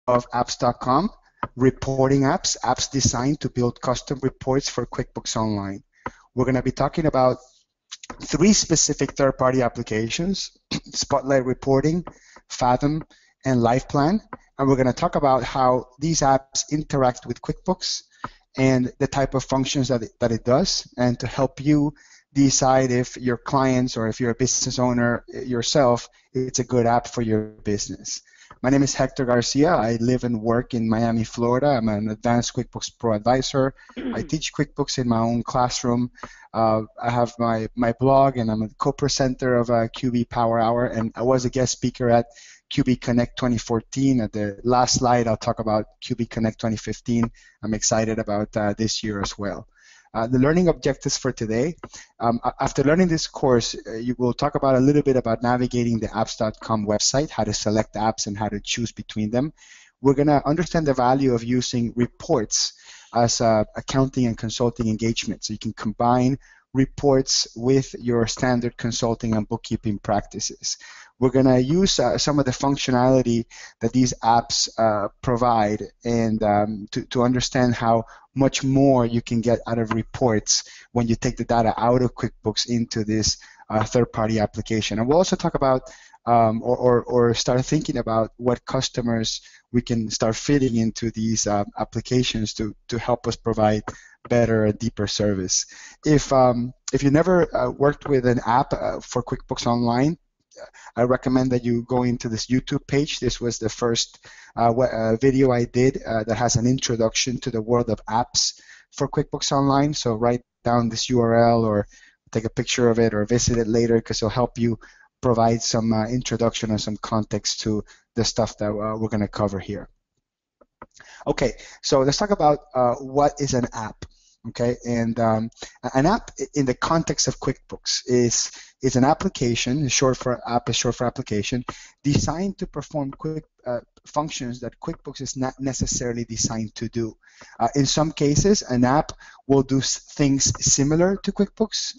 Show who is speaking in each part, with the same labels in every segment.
Speaker 1: of apps.com, reporting apps, apps designed to build custom reports for QuickBooks Online. We're going to be talking about 3 specific third-party applications, Spotlight Reporting, Fathom, and LivePlan. And we're going to talk about how these apps interact with QuickBooks and the type of functions that it does, and to help you decide if your clients or if you're a business owner yourself, it's a good app for your business. My name is Hector Garcia. I live and work in Miami, Florida. I'm an advanced QuickBooks Pro advisor. I teach QuickBooks in my own classroom. I have my blog, and I'm a co-presenter of QB Power Hour, and I was a guest speaker at QB Connect 2014. At the last slide, I'll talk about QB Connect 2015. I'm excited about this year as well. The learning objectives for today. After learning this course, you will talk about a little bit about navigating the apps.com website, how to select apps and how to choose between them. We're going to understand the value of using reports as accounting and consulting engagement. So you can combine reports with your standard consulting and bookkeeping practices. We're going to use some of the functionality that these apps provide, and to understand how much more you can get out of reports when you take the data out of QuickBooks into this third-party application. And we'll also talk about or start thinking about what customers we can start fitting into these applications to help us provide better and deeper service. If you never worked with an app for QuickBooks Online, I recommend that you go into this YouTube page. This was the first video I did that has an introduction to the world of apps for QuickBooks Online. So write down this URL or take a picture of it or visit it later, because it'll help you provide some introduction and some context to the stuff that we're going to cover here. Okay, so let's talk about what is an app. Okay, and an app in the context of QuickBooks is an application, short for app is short for application, designed to perform quick functions that QuickBooks is not necessarily designed to do. In some cases, an app will do things similar to QuickBooks,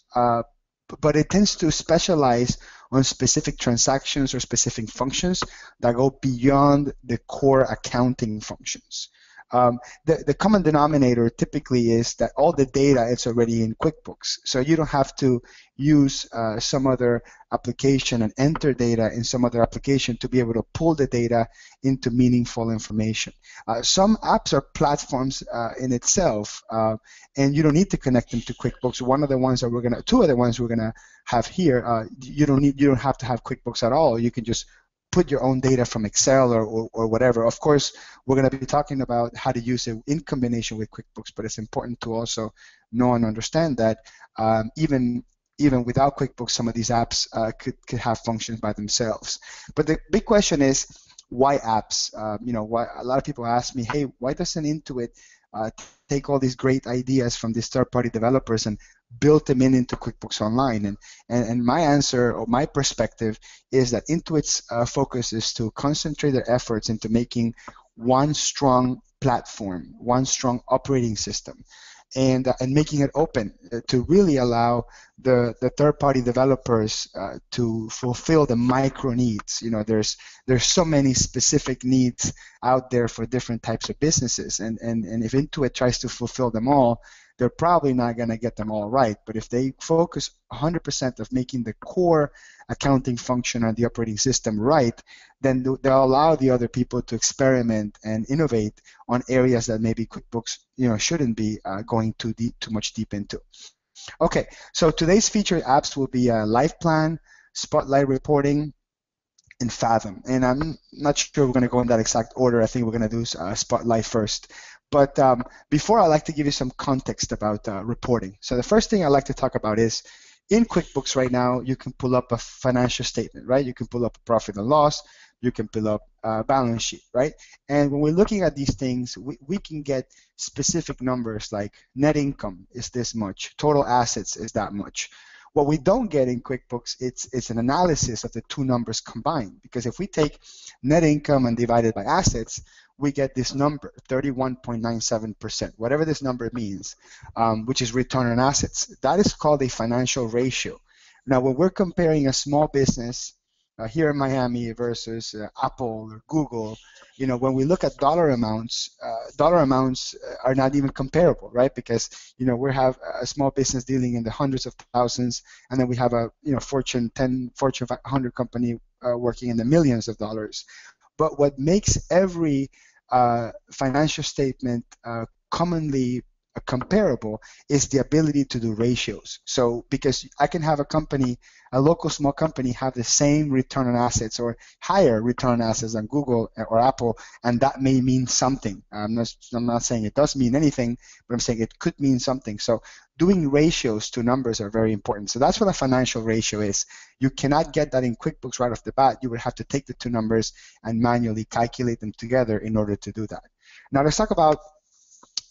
Speaker 1: but it tends to specialize on specific transactions or specific functions that go beyond the core accounting functions. The common denominator typically is that all the data is already in QuickBooks, so you don't have to use some other application and enter data in some other application to be able to pull the data into meaningful information. Some apps are platforms in itself, and you don't need to connect them to QuickBooks. Two of the ones we're gonna have here, you don't have to have QuickBooks at all. You can just put your own data from Excel or whatever. Of course, we're going to be talking about how to use it in combination with QuickBooks, but it's important to also know and understand that even without QuickBooks, some of these apps could have functions by themselves. But the big question is, why apps? Why a lot of people ask me, hey, why doesn't Intuit take all these great ideas from these third-party developers and build them into QuickBooks Online? And my answer, or my perspective, is that Intuit's focus is to concentrate their efforts into making one strong platform, one strong operating system, and making it open to really allow the third-party developers to fulfill the micro needs. There's so many specific needs out there for different types of businesses, and if Intuit tries to fulfill them all, they're probably not going to get them all right. But if they focus 100% of making the core accounting function on the operating system right, then they'll allow the other people to experiment and innovate on areas that maybe QuickBooks shouldn't be going too much deep into. Okay, so today's featured apps will be LivePlan, Spotlight Reporting, and Fathom. And I'm not sure we're going to go in that exact order. I think we're going to do Spotlight first. But before, I'd like to give you some context about reporting. So the first thing I'd like to talk about is, in QuickBooks right now, you can pull up a financial statement, right? You can pull up a profit and loss. You can pull up a balance sheet, right? And when we're looking at these things, we can get specific numbers like net income is this much, total assets is that much. What we don't get in QuickBooks, it's an analysis of the two numbers combined, because if we take net income and divide it by assets, we get this number, 31.97%, whatever this number means, which is return on assets. That is called a financial ratio. Now, when we're comparing a small business here in Miami versus Apple or Google, you know, when we look at dollar amounts are not even comparable, right? Because, you know, we have a small business dealing in the hundreds of thousands, and then we have a, you know, Fortune 10, Fortune 500 company working in the millions of dollars. But what makes every financial statement commonly comparable is the ability to do ratios. So because I can have a company, a local small company, have the same return on assets or higher return on assets than Google or Apple, and that may mean something. I'm not saying it does mean anything, but I'm saying it could mean something. So doing ratios to numbers are very important. So that's what a financial ratio is. You cannot get that in QuickBooks right off the bat. You would have to take the two numbers and manually calculate them together in order to do that. Now let's talk about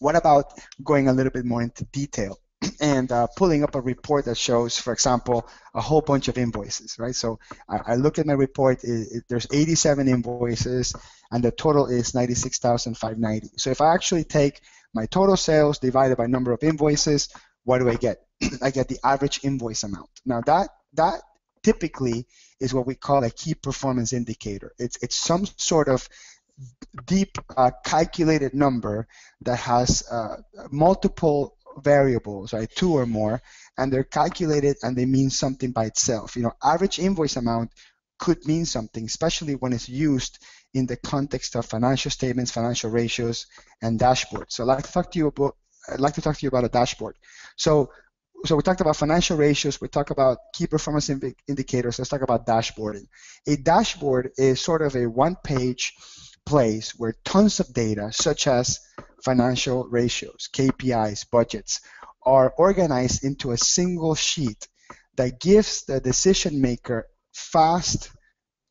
Speaker 1: what about going a little bit more into detail and pulling up a report that shows, for example, a whole bunch of invoices, right? So I look at my report, there's 87 invoices, and the total is $96,590. So if I actually take my total sales divided by number of invoices, what do I get? I get the average invoice amount. Now that typically is what we call a key performance indicator. It's some sort of deep calculated number that has multiple variables, right, 2 or more, and they're calculated and they mean something by itself. You know, average invoice amount could mean something, especially when it's used in the context of financial statements, financial ratios, and dashboards. So I'd like to talk to you about a dashboard. So we talked about financial ratios, we talked about key performance indicators, let's talk about dashboarding. A dashboard is sort of a one-page place where tons of data, such as financial ratios, KPIs, budgets, are organized into a single sheet that gives the decision maker fast,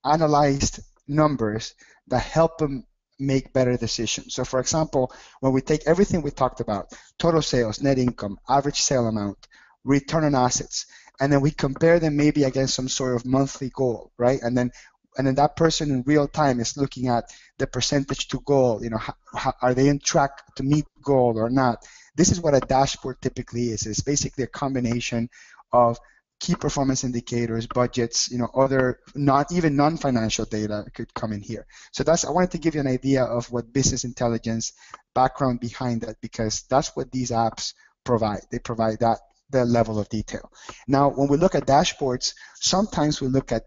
Speaker 1: analyzed numbers that help them make better decisions. So for example, when we take everything we talked about, total sales, net income, average sale amount, return on assets, and then we compare them maybe against some sort of monthly goal, right? And then that person in real time is looking at the percentage to goal, you know, how are they on track to meet goal or not? This is what a dashboard typically is. It's basically a combination of key performance indicators, budgets, you know, other not even non-financial data could come in here. So I wanted to give you an idea of what business intelligence background behind that, because that's what these apps provide. They provide that level of detail. Now, when we look at dashboards, sometimes we look at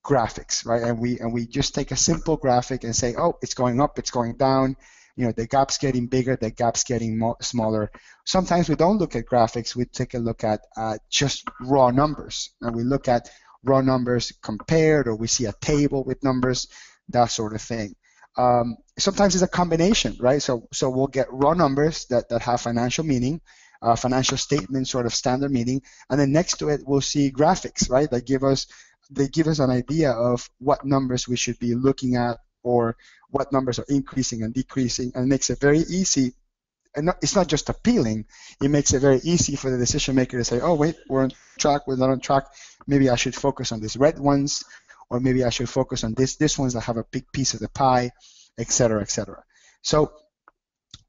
Speaker 1: graphics, right? And we just take a simple graphic and say, oh, it's going up, it's going down, you know, the gap's getting bigger, the gap's getting smaller. Sometimes we don't look at graphics, we take a look at just raw numbers, and we look at raw numbers compared, or we see a table with numbers, that sort of thing. Sometimes it's a combination, right? So we'll get raw numbers that have financial meaning, financial statement sort of standard meaning, and then next to it we'll see graphics, right? They give us an idea of what numbers we should be looking at, or what numbers are increasing and decreasing, and makes it very easy. And it's not just appealing, it makes it very easy for the decision maker to say, oh wait, we're on track, we're not on track, maybe I should focus on these red ones, or maybe I should focus on this ones that have a big piece of the pie, etc., etc. So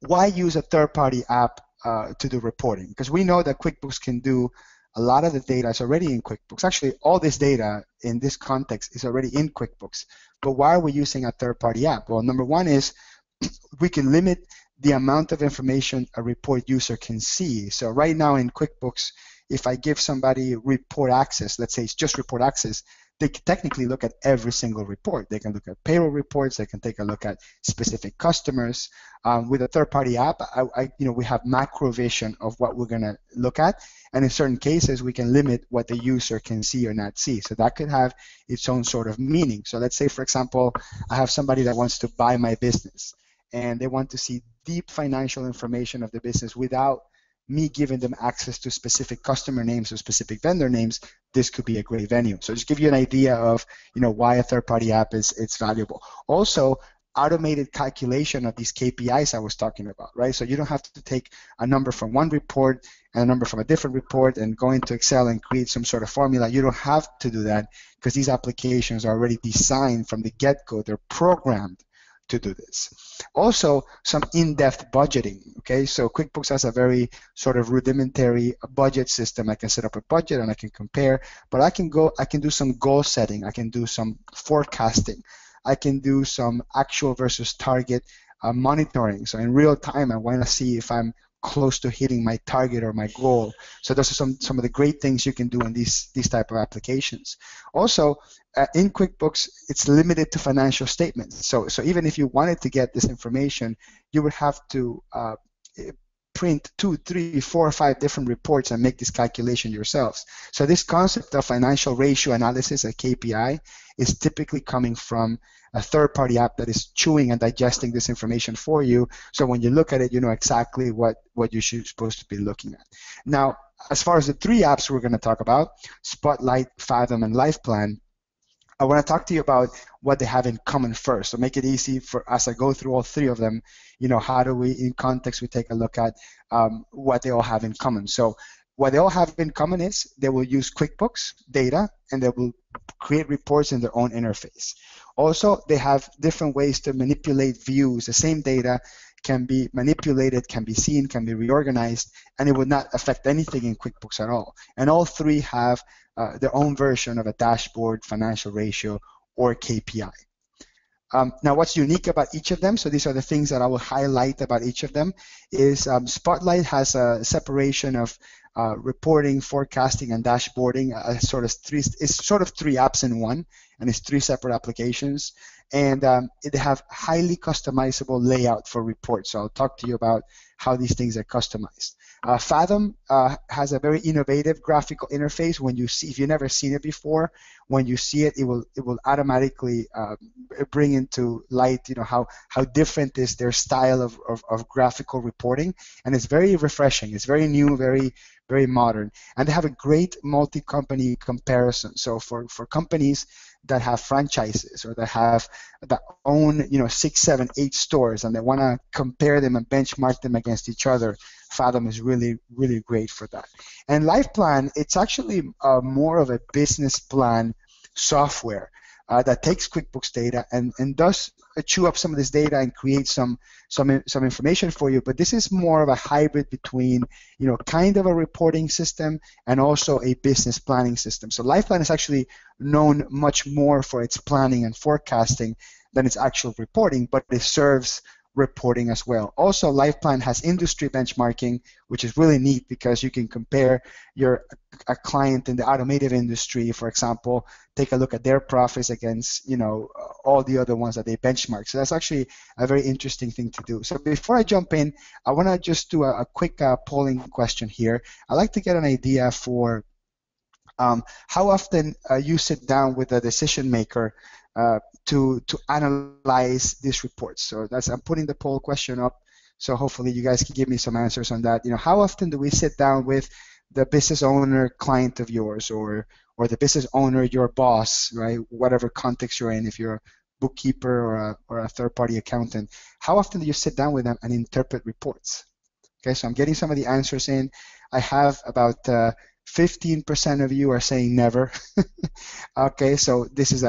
Speaker 1: why use a third-party app to do reporting? Because we know that QuickBooks can do a lot of the data is already in QuickBooks. Actually, all this data in this context is already in QuickBooks. But why are we using a third-party app? Well, number one is we can limit the amount of information a report user can see. So right now in QuickBooks, if I give somebody report access, let's say it's just report access, they can technically look at every single report. They can look at payroll reports. They can take a look at specific customers. With a third-party app, we have macro vision of what we're going to look at, and in certain cases, we can limit what the user can see or not see. So that could have its own sort of meaning. So let's say, for example, I have somebody that wants to buy my business, and they want to see deep financial information of the business without me giving them access to specific customer names or specific vendor names. This could be a great venue. So just give you an idea of, why a third-party app is valuable. Also, automated calculation of these KPIs I was talking about, right? So you don't have to take a number from one report and a number from a different report and go into Excel and create some sort of formula. You don't have to do that because these applications are already designed from the get-go. They're programmed to do this. Also, some in-depth budgeting. Okay, so QuickBooks has a very sort of rudimentary budget system. I can set up a budget and I can compare, but I can do some goal setting. I can do some forecasting. I can do some actual versus target monitoring. So in real time, I want to see if I'm close to hitting my target or my goal. So those are some of the great things you can do in these type of applications. Also, in QuickBooks, it's limited to financial statements. So even if you wanted to get this information, you would have to print 2, 3, 4, 5 different reports and make this calculation yourselves. So this concept of financial ratio analysis, a KPI, is typically coming from a third-party app that is chewing and digesting this information for you. So when you look at it, you know exactly what you're supposed to be looking at. Now, as far as the 3 apps we're going to talk about, Spotlight, Fathom, and LivePlan, I want to talk to you about what they have in common first. So make it easy for us to go through all 3 of them. You know, how do we, in context, we take a look at what they all have in common. So what they all have in common is they will use QuickBooks data and they will create reports in their own interface. Also, they have different ways to manipulate views. The same data can be manipulated, can be seen, can be reorganized, and it would not affect anything in QuickBooks at all. And all 3 have their own version of a dashboard, financial ratio, or KPI. Now, what's unique about each of them, so these are the things that I will highlight about each of them, is Spotlight has a separation of reporting, forecasting, and dashboarding. It's sort of 3 apps in one, and it's 3 separate applications. And they have highly customizable layout for reports. So I'll talk to you about how these things are customized. Fathom has a very innovative graphical interface. When you see, if you've never seen it before, when you see it, it will automatically bring into light, you know, how different is their style of graphical reporting, and it's very refreshing. It's very new, very modern, and they have a great multi-company comparison. So for companies that have franchises or that own 6, 7, 8 stores, and they want to compare them and benchmark them against each other, Fathom is really great for that. And LivePlan, it's actually more of a business plan software that takes QuickBooks data and does chew up some of this data and create some information for you. But this is more of a hybrid between, kind of a reporting system and also a business planning system. So LivePlan is actually known much more for its planning and forecasting than its actual reporting, but it serves reporting as well. Also, LivePlan has industry benchmarking, which is really neat because you can compare a client in the automotive industry, for example, take a look at their profits against all the other ones that they benchmark. So that's actually a very interesting thing to do. So before I jump in, I want to just do a quick polling question here. I'd like to get an idea for how often you sit down with a decision maker to analyze these reports. So I'm putting the poll question up, so hopefully you guys can give me some answers on that. How often do we sit down with the business owner client of yours, or the business owner, your boss, right? Whatever context you're in, if you're a bookkeeper or a third-party accountant, how often do you sit down with them and interpret reports? Okay, so I'm getting some of the answers in. I have about 15% of you are saying never. Okay, so this is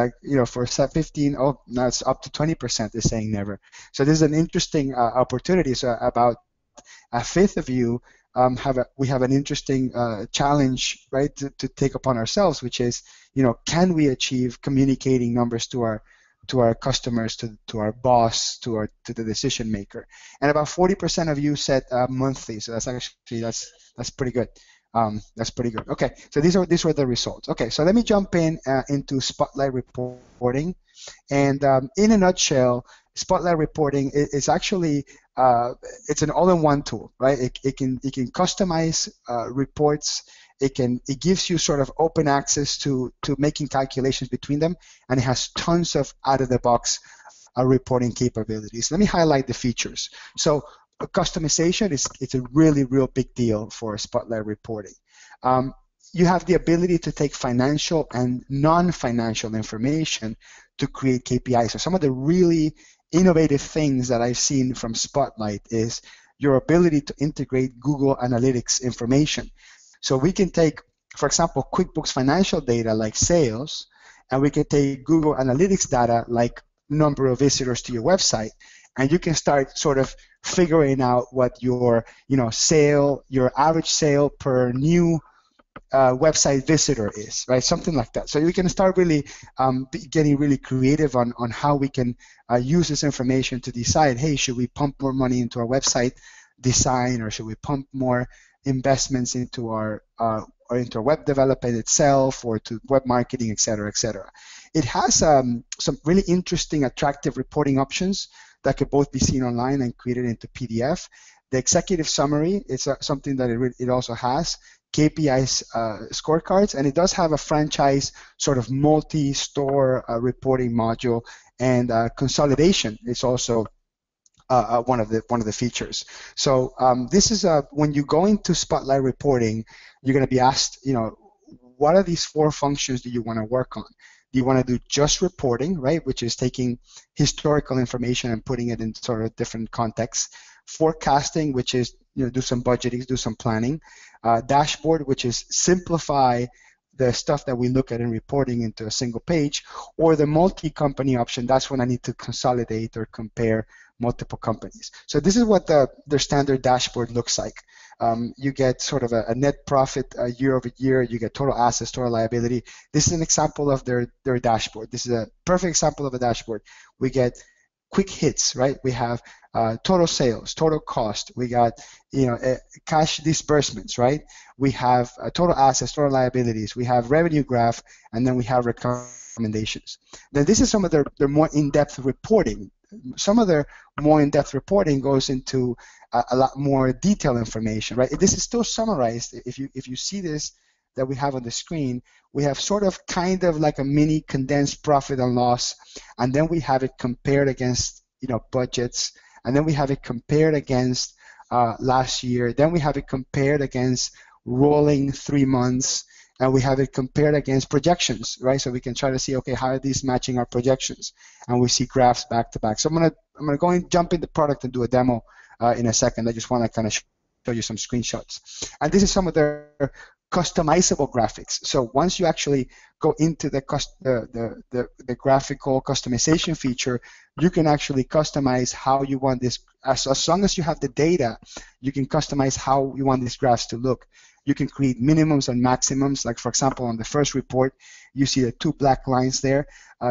Speaker 1: for 15. Oh, now it's up to 20% is saying never. So this is an interesting opportunity. So about a fifth of you we have an interesting challenge, right, to take upon ourselves, which is, can we achieve communicating numbers to our customers, to our boss, to the decision maker? And about 40% of you said monthly. So that's pretty good. That's pretty good. Okay, so these were the results. Okay, so let me jump into Spotlight reporting, and in a nutshell, Spotlight reporting is actually it's an all-in-one tool, right? It can customize reports. It gives you sort of open access to making calculations between them, and it has tons of out-of-the-box reporting capabilities. Let me highlight the features. So customization it's a real big deal for Spotlight reporting. You have the ability to take financial and non-financial information to create KPIs. So some of the really innovative things that I've seen from Spotlight is your ability to integrate Google Analytics information. So we can take, for example, QuickBooks financial data like sales, and we can take Google Analytics data like number of visitors to your website, and you can start sort of figuring out what your your average sale per new website visitor is, right? Something like that. So we can start really getting really creative on how we can use this information to decide, hey, should we pump more money into our website design, or should we pump more investments into our web development itself, or to web marketing, et cetera, et cetera. It has some really interesting, attractive reporting options that could both be seen online and created into PDF. The executive summary is something that it also has. KPIs scorecards, and it does have a franchise sort of multi-store reporting module, and consolidation is also one of the features. So this is when you go into Spotlight reporting, you're going to be asked, what are these 4 functions do you want to work on? Do you want to do just reporting, right, which is taking historical information and putting it in sort of different contexts? Forecasting, which is do some budgeting, do some planning. Dashboard, which is simplify the stuff that we look at in reporting into a single page. Or the multi-company option, that's when I need to consolidate or compare multiple companies. So this is what their standard dashboard looks like. You get sort of a net profit year over year. You get total assets, total liability. This is an example of their dashboard. This is a perfect example of a dashboard. We get quick hits, right? We have total sales, total cost. We got cash disbursements, right? We have total assets, total liabilities. We have revenue graph, and then we have recommendations. Then this is some of their more in-depth reporting. Some of their more in-depth reporting goes into a lot more detailed information, right? This is still summarized. If you see this that we have on the screen, we have sort of kind of like a mini condensed profit and loss, and then we have it compared against budgets, and then we have it compared against last year, then we have it compared against rolling 3 months, and we have it compared against projections, right? So we can try to see, okay, how are these matching our projections? And we see graphs back to back. So I'm gonna go and jump in the product and do a demo in a second. I just want to kind of show you some screenshots. And this is some of their customizable graphics. So once you actually go into the graphical customization feature, you can actually customize how you want this. As long as you have the data, you can customize how you want these graphs to look. You can create minimums and maximums. Like, for example, on the first report, you see the 2 black lines there.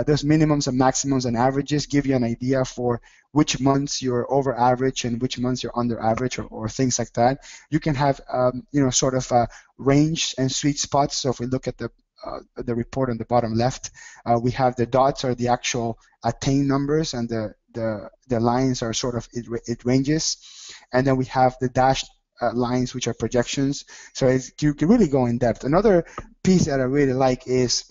Speaker 1: Those minimums and maximums and averages give you an idea for which months you're over average and which months you're under average, or things like that. You can have sort of range and sweet spots. So if we look at the report on the bottom left, we have the dots are the actual attained numbers, and the lines are sort of it ranges, and then we have the dashed lines, which are projections. So you can really go in depth. Another piece that I really like is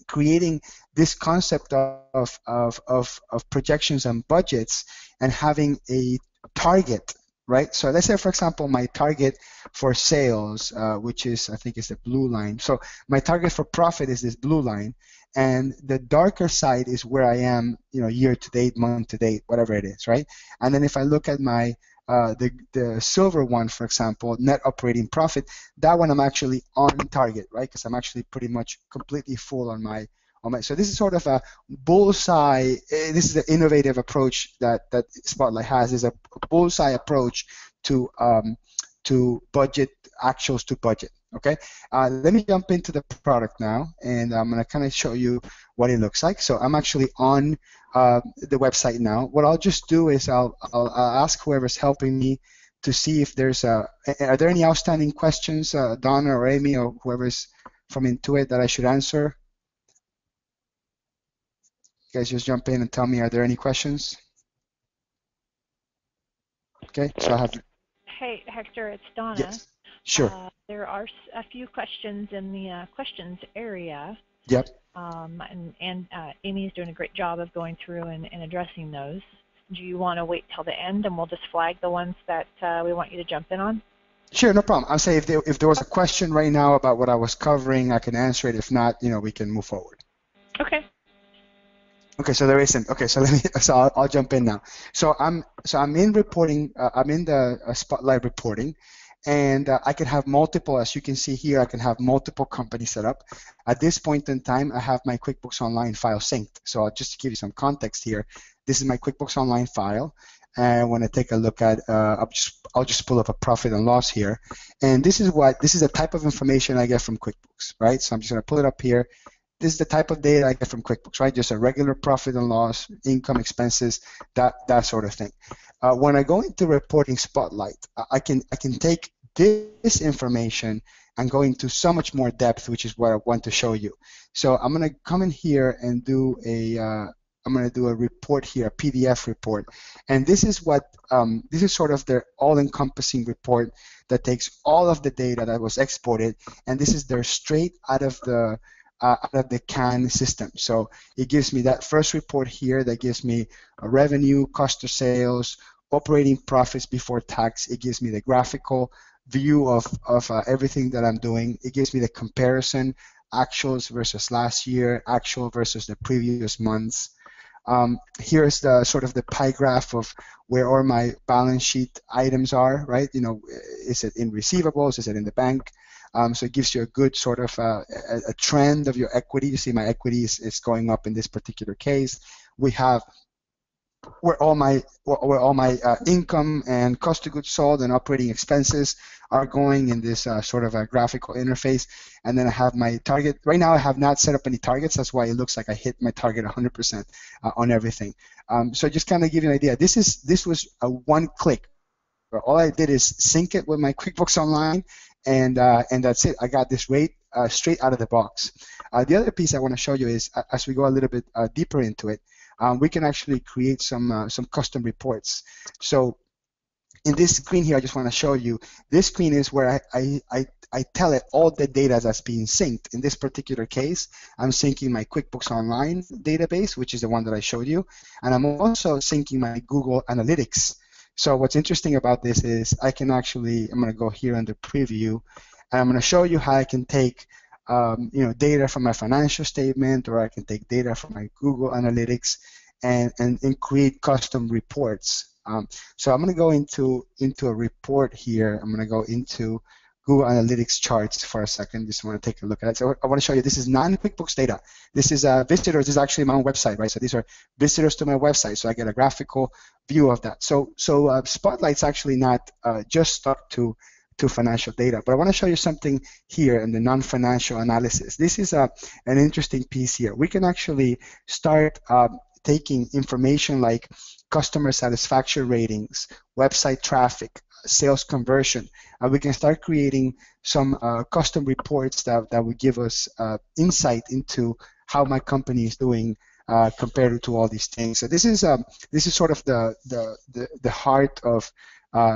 Speaker 1: creating this concept of projections and budgets, and having a target, right? So let's say, for example, my target for sales, which is, I think, is the blue line. So my target for profit is this blue line, and the darker side is where I am, year to date, month to date, whatever it is, right? And then if I look at my the silver one, for example, net operating profit, that one I'm actually on target, right? Because I'm actually pretty much completely full on my. So this is sort of a bullseye. This is the innovative approach that Spotlight has. Is a bullseye approach to budget, actuals to budget. Okay. Let me jump into the product now, and I'm gonna kind of show you what it looks like. So I'm actually on the website now. What I'll just do is I'll ask whoever's helping me to see if there's are there any outstanding questions, Donna or Amy or whoever's from Intuit, that I should answer. You guys just jump in and tell me, are there any questions? Okay, so I have.
Speaker 2: Hey, Hector, it's Donna.
Speaker 1: Yes, sure.
Speaker 2: There are a few questions in the questions area.
Speaker 1: Yep.
Speaker 2: And Amy is doing a great job of going through and addressing those. Do you want to wait till the end, and we'll just flag the ones that we want you to jump in on?
Speaker 1: Sure, no problem. I'll say if there was a question right now about what I was covering, I can answer it. If not, we can move forward.
Speaker 2: Okay.
Speaker 1: Okay, so there isn't. Okay, so I'll jump in now. So I'm in reporting. I'm in the Spotlight reporting, And I can have multiple, as you can see here, I can have multiple companies set up. At this point in time, I have my QuickBooks Online file synced. So just to give you some context here, this is my QuickBooks Online file. And when I take a look at, I'll just pull up a profit and loss here. And this is the type of information I get from QuickBooks, right? So I'm just gonna pull it up here. This is the type of data I get from QuickBooks, right? Just a regular profit and loss, income, expenses, that sort of thing. When I go into reporting Spotlight, I can take this information and go into so much more depth, which is what I want to show you. So I'm going to come in here and do I'm going to do a report here, a PDF report, and this is this is sort of the all-encompassing report that takes all of the data that was exported, and this is there straight out of the CAN system. So it gives me that first report here that gives me a revenue, cost of sales, operating profits before tax. It gives me the graphical view of everything that I'm doing. It gives me the comparison, actuals versus last year, actual versus the previous months. Here's the sort of the pie graph of where all my balance sheet items are, right? You know, is it in receivables? Is it in the bank? So it gives you a good sort of a trend of your equity. You see my equity is going up in this particular case. We have where all my income and cost of goods sold and operating expenses are going in this sort of a graphical interface. And then I have my target. Right now I have not set up any targets. That's why it looks like I hit my target 100% on everything. So just kind of give you an idea. This was a one click. All I did is sync it with my QuickBooks Online, and that's it. I got this rate straight out of the box. The other piece I want to show you is, as we go a little bit deeper into it, we can actually create some custom reports. So in this screen here, I just want to show you, this screen is where I tell it all the data that's being synced. In this particular case, I'm syncing my QuickBooks Online database, which is the one that I showed you, and I'm also syncing my Google Analytics. So what's interesting about this is I can actually, I'm going to go here under preview, and I'm going to show you how I can take data from my financial statement, or I can take data from my Google Analytics and create custom reports. So I'm going to go into a report here. I'm going to go into Google Analytics charts for a second. Just want to take a look at it. So I want to show you, this is non-QuickBooks data. This is visitors. This is actually my own website, right? So these are visitors to my website. So I get a graphical view of that. So Spotlight's actually not just stuck to financial data, but I want to show you something here in the non-financial analysis. This is an interesting piece here. We can actually start taking information like customer satisfaction ratings, website traffic, sales conversion, and we can start creating some custom reports that would give us insight into how my company is doing compared to all these things. So this is sort of the heart of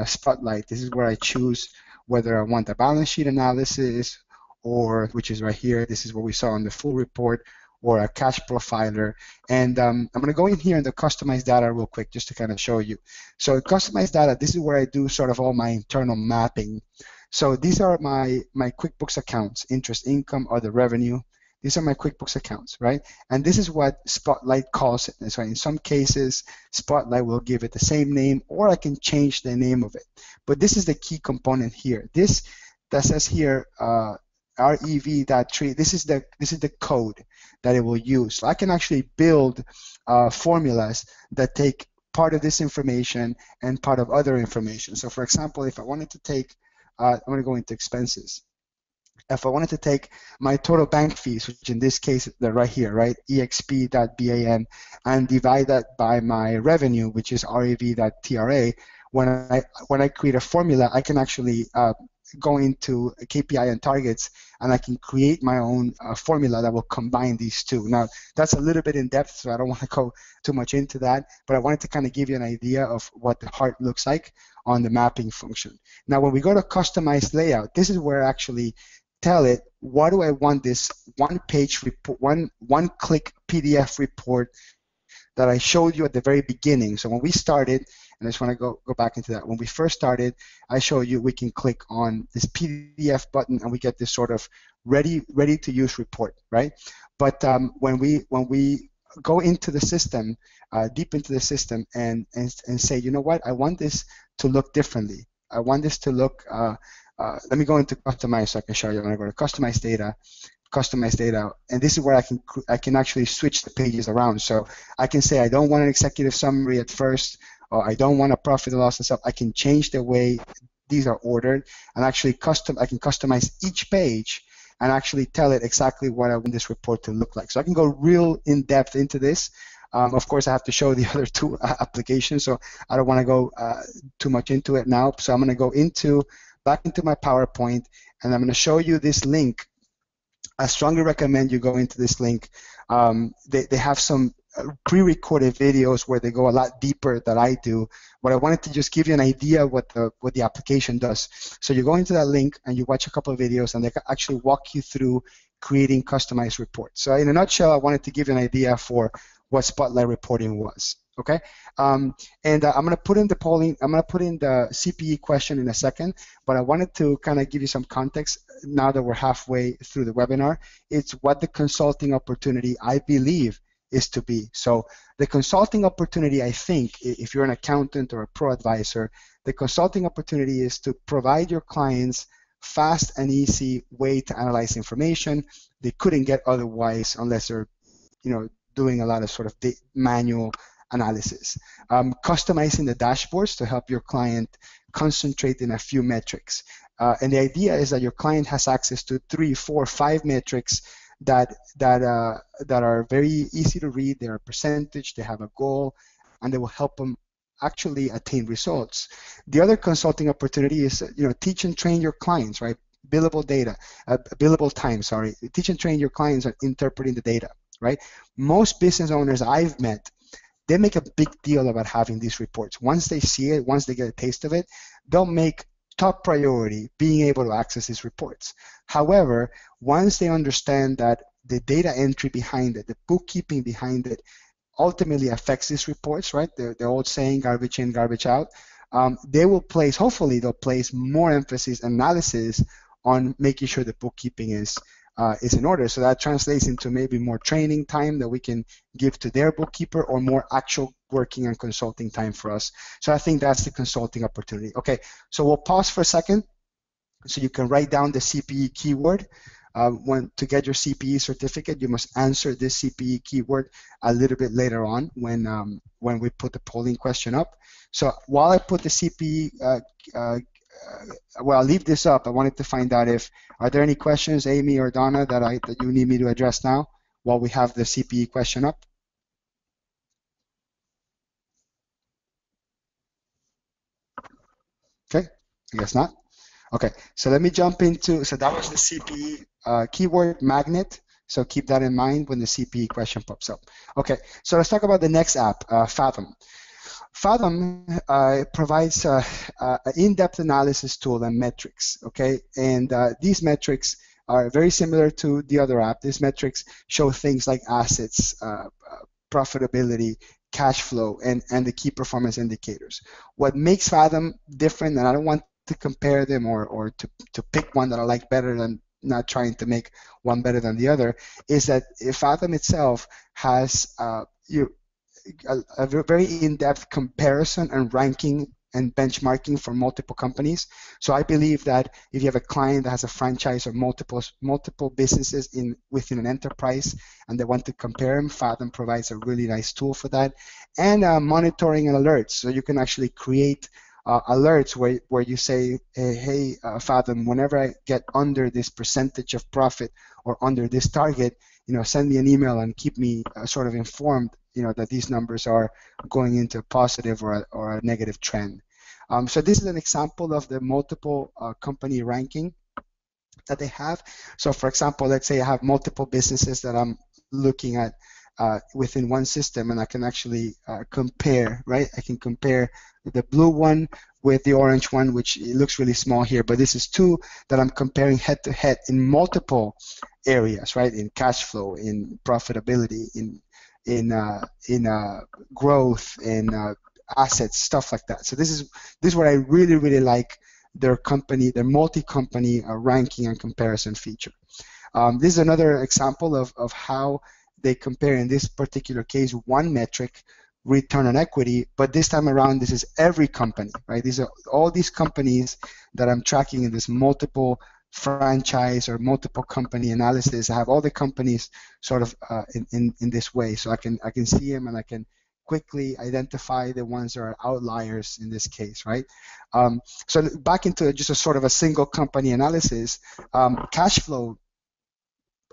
Speaker 1: Spotlight. This is where I choose whether I want a balance sheet analysis, or which is right here. This is what we saw in the full report, or a cash profiler. And I'm going to go in here in the customized data real quick just to kind of show you. So customized data, this is where I do sort of all my internal mapping. So these are my QuickBooks accounts, interest, income, or the revenue. These are my QuickBooks accounts, right? And this is what Spotlight calls it. And so in some cases, Spotlight will give it the same name, or I can change the name of it. But this is the key component here. This that says here rev.tree. This is the code that it will use. So I can actually build formulas that take part of this information and part of other information. So for example, if I wanted to take, I'm going to go into expenses. If I wanted to take my total bank fees, which in this case they're right here, right, exp.ban, and divide that by my revenue, which is rev.tra, when I create a formula, I can actually go into KPI and targets, and I can create my own formula that will combine these two. Now, that's a little bit in depth, so I don't want to go too much into that, but I wanted to kind of give you an idea of what the heart looks like on the mapping function. Now, when we go to customized layout, this is where I actually tell it, what do I want this one-page report, one-click PDF report that I showed you at the very beginning. So when we started, and I just want to go back into that. When we first started, I showed you we can click on this PDF button and we get this sort of ready to use report, right? But when we go into the system, deep into the system, and say, you know what, I want this to look differently. I want this to look, let me go into customize so I can show you. I'm going to go to customize data, and this is where I can actually switch the pages around. So I can say I don't want an executive summary at first, or I don't want a profit and loss and stuff. I can change the way these are ordered, and actually I can customize each page and actually tell it exactly what I want this report to look like. So I can go real in depth into this. Of course, I have to show the other two applications, so I don't want to go too much into it now. So I'm going to go back into my PowerPoint, and I'm going to show you this link. I strongly recommend you go into this link. They have some pre-recorded videos where they go a lot deeper than I do, but I wanted to just give you an idea what the application does. So you go into that link and you watch a couple of videos, and they actually walk you through creating customized reports. So in a nutshell, I wanted to give you an idea for what Spotlight reporting was. Okay, and I'm going to put in the polling. I'm going to put in the CPE question in a second, but I wanted to kind of give you some context now that we're halfway through the webinar. It's what the consulting opportunity, I believe, is to be. So the consulting opportunity, I think, if you're an accountant or a pro advisor, the consulting opportunity is to provide your clients fast and easy way to analyze information they couldn't get otherwise unless they're, doing a lot of sort of manual analysis. Customizing the dashboards to help your client concentrate in a few metrics. And the idea is that your client has access to 3, 4, 5 metrics that are very easy to read. They're a percentage, they have a goal, and they will help them actually attain results. The other consulting opportunity is, teach and train your clients, right? Billable time, sorry. Teach and train your clients on interpreting the data, right? Most business owners I've met, they make a big deal about having these reports. Once they see it, once they get a taste of it, they'll make top priority being able to access these reports. However, once they understand that the data entry behind it, the bookkeeping behind it, ultimately affects these reports, right? The old saying, garbage in, garbage out. Hopefully they'll place more emphasis, analysis on making sure the bookkeeping is in order. So that translates into maybe more training time that we can give to their bookkeeper, or more actual working and consulting time for us. So I think that's the consulting opportunity. Okay, so we'll pause for a second so you can write down the CPE keyword. To get your CPE certificate, you must answer this CPE keyword a little bit later on when we put the polling question up. So while I put the CPE, I'll leave this up. I wanted to find out are there any questions, Amy or Donna, that you need me to address now while we have the CPE question up? Okay, I guess not. Okay, so let me jump into, so that was the CPE keyword magnet. So keep that in mind when the CPE question pops up. Okay, so let's talk about the next app, Fathom. Fathom provides an in-depth analysis tool and metrics, okay? And these metrics are very similar to the other app. These metrics show things like assets, profitability, cash flow, and the key performance indicators. What makes Fathom different, and I don't want to compare them or to pick one that I like better than not trying to make one better than the other, is that Fathom itself has a very in-depth comparison and ranking and benchmarking for multiple companies. So I believe that if you have a client that has a franchise or multiple businesses within an enterprise and they want to compare them, Fathom provides a really nice tool for that. And monitoring and alerts, so you can actually create alerts where you say, hey, Fathom, whenever I get under this percentage of profit or under this target, send me an email and keep me sort of informed, that these numbers are going into a positive or a negative trend. So this is an example of the multiple company ranking that they have. So for example, let's say I have multiple businesses that I'm looking at within one system, and I can actually compare, right? I can compare the blue one with the orange one, which it looks really small here, but this is two that I'm comparing head to head in multiple areas, right? In cash flow, in profitability, in growth, in assets, stuff like that. So this is what I really, really like their multi-company ranking and comparison feature. This is another example of how they compare, in this particular case, one metric return on equity, but this time around, this is every company, right? These are all these companies that I'm tracking in this multiple franchise or multiple company analysis. I have all the companies sort of in this way, so I can see them and I can quickly identify the ones that are outliers in this case, right? So back into just a sort of a single company analysis, cash flow.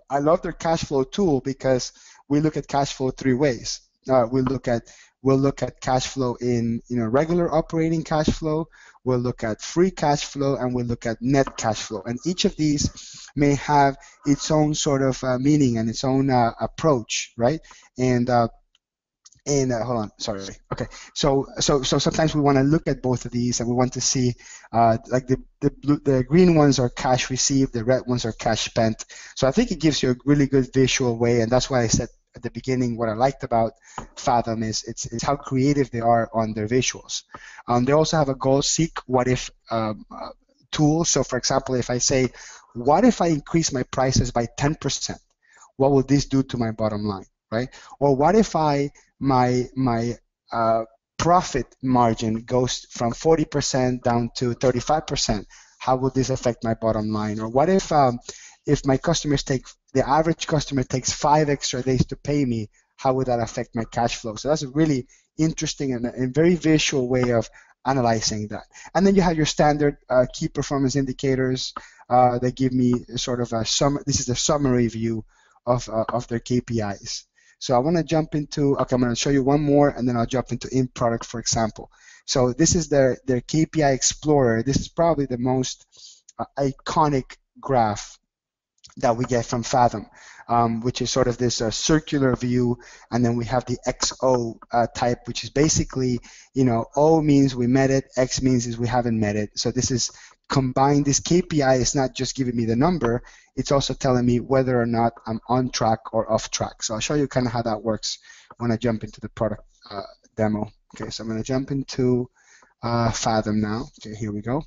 Speaker 1: I love their cash flow tool because we look at cash flow three ways. We'll look at cash flow in regular operating cash flow. We'll look at free cash flow, and we'll look at net cash flow. And each of these may have its own sort of meaning and its own approach, right? And hold on, sorry. Okay, so sometimes we want to look at both of these, and we want to see like the green ones are cash received, the red ones are cash spent. So I think it gives you a really good visual way, and that's why I said at the beginning what I liked about Fathom is it's how creative they are on their visuals. They also have a goal seek what if tool. So for example, if I say, what if I increase my prices by 10%? What will this do to my bottom line, right? Or what if my profit margin goes from 40% down to 35%? How will this affect my bottom line? Or what if my customers the average customer takes 5 extra days to pay me, how would that affect my cash flow? So that's a really interesting and very visual way of analyzing that. And then you have your standard key performance indicators. They give me sort of this is a summary view of their KPIs. So I want to jump into, okay, I'm going to show you one more, and then I'll jump into in product, for example. So this is their KPI Explorer. This is probably the most iconic graph that we get from Fathom, which is sort of this circular view, and then we have the XO type, which is basically, O means we met it, X means is we haven't met it. So this is combined. This KPI is not just giving me the number, it's also telling me whether or not I'm on track or off track. So I'll show you kind of how that works when I jump into the product demo. Okay, so I'm going to jump into Fathom now. Okay, here we go.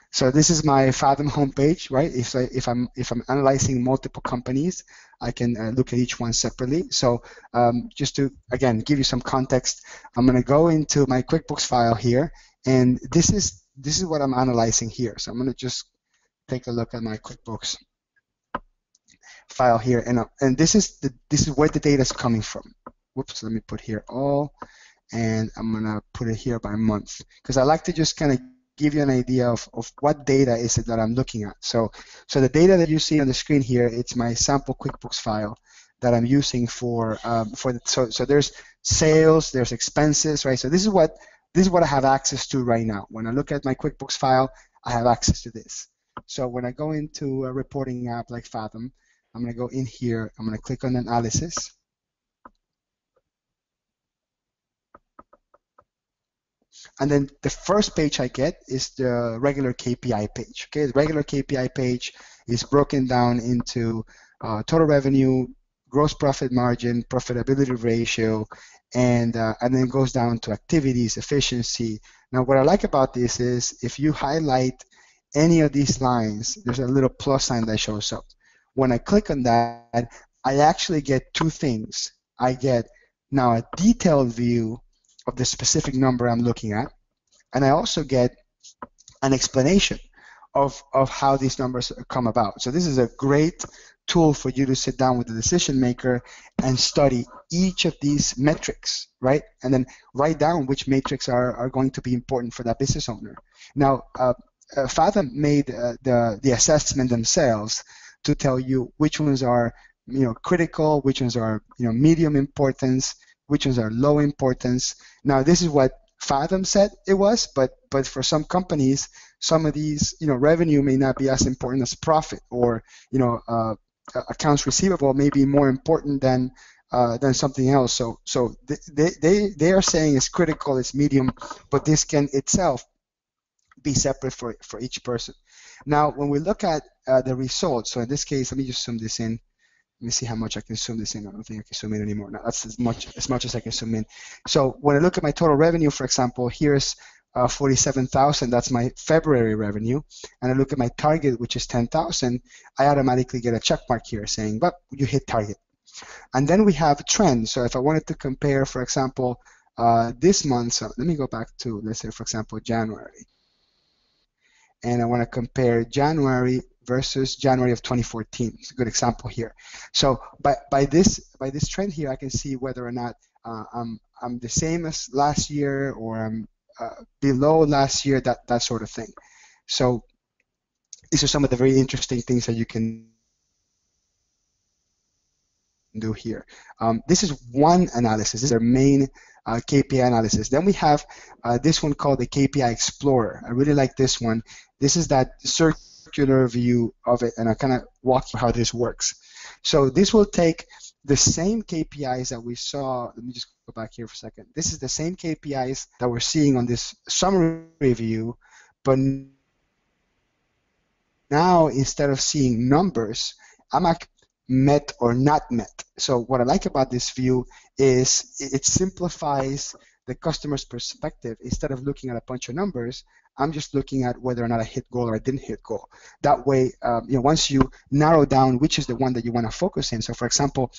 Speaker 1: So this is my Fathom homepage, right? If I'm analyzing multiple companies, I can look at each one separately. So just to again give you some context, I'm going to go into my QuickBooks file here, and this is what I'm analyzing here. So I'm going to just take a look at my QuickBooks file here, and this is where the data is coming from. Whoops, let me put here all, and I'm going to put it here by month because I like to just kind of give you an idea of what data is it that I'm looking at. So the data that you see on the screen here, it's my sample QuickBooks file that I'm using so there's sales, there's expenses, right? So this is what I have access to right now. When I look at my QuickBooks file, I have access to this. So when I go into a reporting app like Fathom, I'm going to go in here, I'm going to click on analysis. And then the first page I get is the regular KPI page. Okay, the regular KPI page is broken down into total revenue, gross profit margin, profitability ratio, and then it goes down to activities, efficiency. Now, what I like about this is if you highlight any of these lines, there's a little plus sign that shows up. When I click on that, I actually get two things. I get now a detailed view of the specific number I'm looking at, and I also get an explanation of how these numbers come about. So this is a great tool for you to sit down with the decision maker and study each of these metrics, right? And then write down which metrics are going to be important for that business owner. Now, Fathom made the assessment themselves to tell you which ones are critical, which ones are medium importance, which ones are low importance. Now, this is what Fathom said it was, but for some companies, some of these revenue may not be as important as profit, or accounts receivable may be more important than something else. So they are saying it's critical, it's medium, but this can itself be separate for each person. Now, when we look at the results, so in this case, let me just zoom this in. Let me see how much I can zoom this in. I don't think I can zoom in anymore. Now, that's as much as I can zoom in. So when I look at my total revenue, for example, here's 47,000. That's my February revenue. And I look at my target, which is 10,000. I automatically get a check mark here saying, "But you hit target." And then we have trends. So if I wanted to compare, for example, this month, so let me go back to, let's say, for example, January. And I want to compare January versus January of 2014. It's a good example here. So by this trend here, I can see whether or not I'm the same as last year, or I'm below last year, that sort of thing. So these are some of the very interesting things that you can do here. This is one analysis. This is our main KPI analysis. Then we have this one called the KPI Explorer. I really like this one. This is that circular view of it, and I kind of walk you how this works. So this will take the same KPIs that we saw. Let me just go back here for a second. This is the same KPIs that we're seeing on this summary view, but now instead of seeing numbers, I'm actually met or not met. So what I like about this view is it simplifies the customer's perspective. Instead of looking at a bunch of numbers, I'm just looking at whether or not I hit goal or I didn't hit goal. That way, once you narrow down which is the one that you want to focus in. So for example,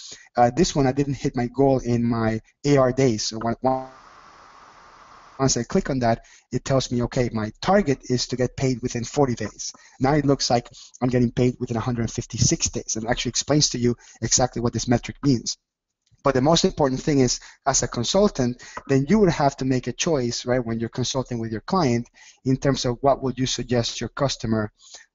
Speaker 1: this one, I didn't hit my goal in my AR days. So once I click on that, it tells me, okay, my target is to get paid within 40 days. Now it looks like I'm getting paid within 156 days. And it actually explains to you exactly what this metric means. But the most important thing is, as a consultant, then you would have to make a choice, right, when you're consulting with your client in terms of what would you suggest your customer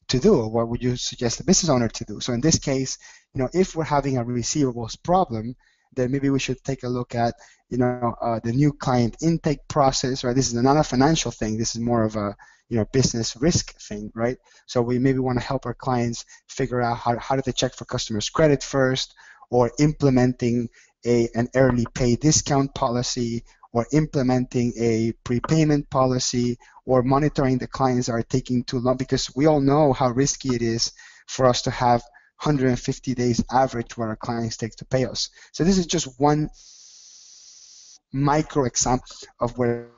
Speaker 1: to do, or what would you suggest the business owner to do. So in this case, if we're having a receivables problem, then maybe we should take a look at, the new client intake process, right? This is not a financial thing. This is more of a, business risk thing, right? So we maybe want to help our clients figure out how do they check for customers' credit first, or implementing an early pay discount policy, or implementing a prepayment policy, or monitoring the clients that are taking too long, because we all know how risky it is for us to have 150 days average where our clients take to pay us. So this is just one micro example of where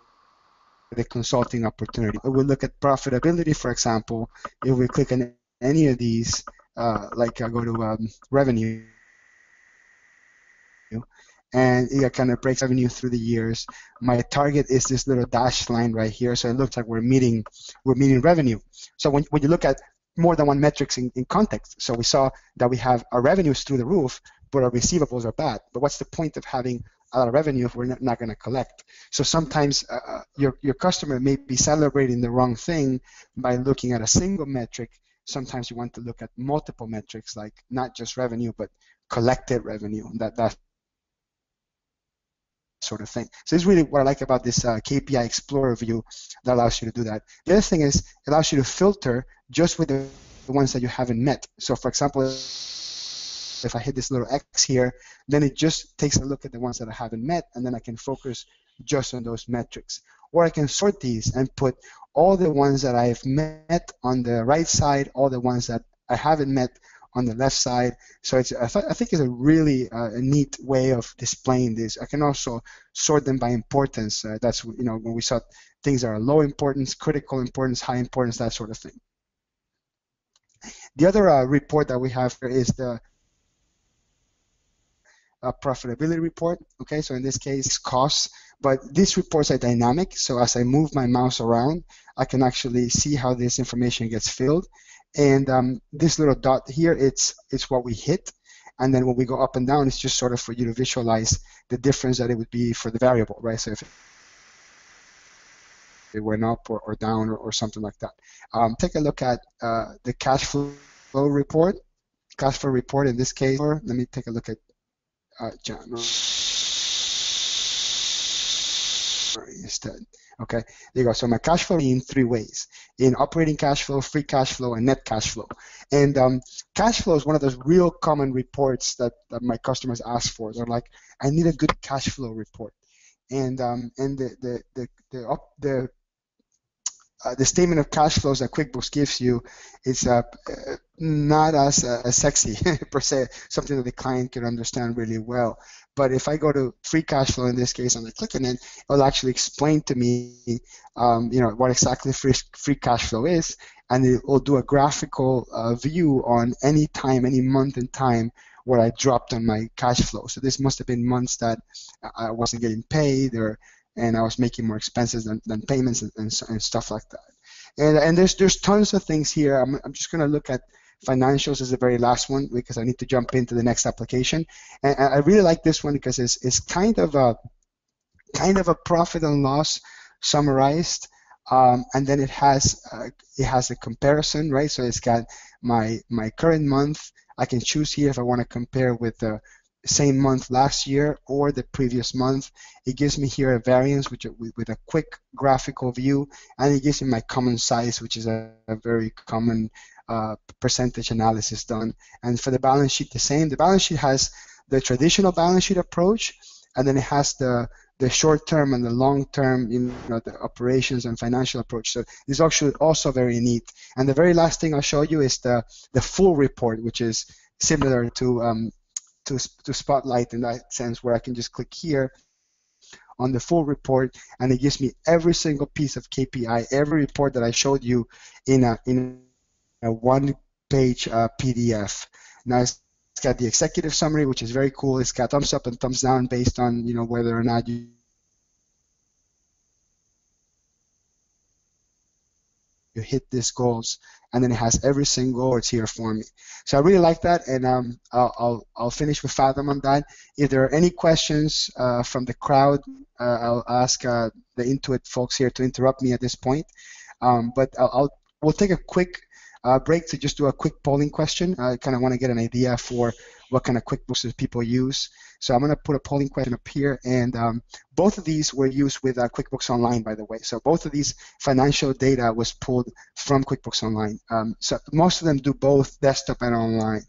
Speaker 1: the consulting opportunity. We look at profitability, for example. If we click on any of these, like I go to revenue, and it kind of breaks revenue through the years. My target is this little dashed line right here, so it looks like we're meeting revenue. So when you look at more than one metrics in context, so we saw that we have our revenues through the roof, but our receivables are bad. But what's the point of having a lot of revenue if we're not going to collect? So sometimes your customer may be celebrating the wrong thing by looking at a single metric. Sometimes you want to look at multiple metrics, like not just revenue, but collected revenue, that sort of thing. So this is really what I like about this KPI Explorer view that allows you to do that. The other thing is it allows you to filter just with the ones that you haven't met. So for example, if I hit this little X here, then it just takes a look at the ones that I haven't met, and then I can focus just on those metrics. Or I can sort these and put all the ones that I've met on the right side, all the ones that I haven't met on the left side. So I think it's a really a neat way of displaying this. I can also sort them by importance. That's when we saw things that are low importance, critical importance, high importance, that sort of thing. The other report that we have here is the profitability report. Okay, so in this case, it's costs, but these reports are dynamic. So as I move my mouse around, I can actually see how this information gets filled. And this little dot here, it's what we hit. And then when we go up and down, it's just sort of for you to visualize the difference that it would be for the variable, right? So if it went up or down or something like that. Take a look at the cash flow report. Cash flow report in this case, or let me take a look at January instead. Okay, there you go. So my cash flow in three ways: in operating cash flow, free cash flow, and net cash flow. And cash flow is one of those real common reports that my customers ask for. They're like, I need a good cash flow report. And the statement of cash flows that QuickBooks gives you is not as sexy per se, something that the client can understand really well. But if I go to free cash flow in this case and I click on it, it'll actually explain to me, what exactly free cash flow is, and it will do a graphical view on any time, any month and time where I dropped on my cash flow. So this must have been months that I wasn't getting paid, and I was making more expenses than payments and stuff like that. And there's tons of things here. I'm just going to look at financials as the very last one because I need to jump into the next application. And I really like this one because it's kind of a profit and loss summarized, and then it has a comparison, right? So it's got my current month. I can choose here if I want to compare with the same month last year or the previous month. It gives me here a variance with a quick graphical view, and it gives me my common size, which is a very common percentage analysis done. And for the balance sheet, the same. The balance sheet has the traditional balance sheet approach, and then it has the short-term and the long-term, the operations and financial approach. So this is actually also very neat. And the very last thing I'll show you is the full report, which is similar to Spotlight in that sense, where I can just click here on the full report, and it gives me every single piece of KPI, every report that I showed you in a one-page PDF. Now it's got the executive summary, which is very cool. It's got thumbs up and thumbs down based on whether or not you hit these goals, and then it has every single words here for me. So I really like that, and I'll finish with Fathom on that. If there are any questions from the crowd, I'll ask the Intuit folks here to interrupt me at this point. But we'll take a quick break to just do a quick polling question. I kind of want to get an idea for what kind of QuickBooks people use. So I'm going to put a polling question up here, and both of these were used with QuickBooks Online, by the way. So both of these financial data was pulled from QuickBooks Online. So most of them do both desktop and online.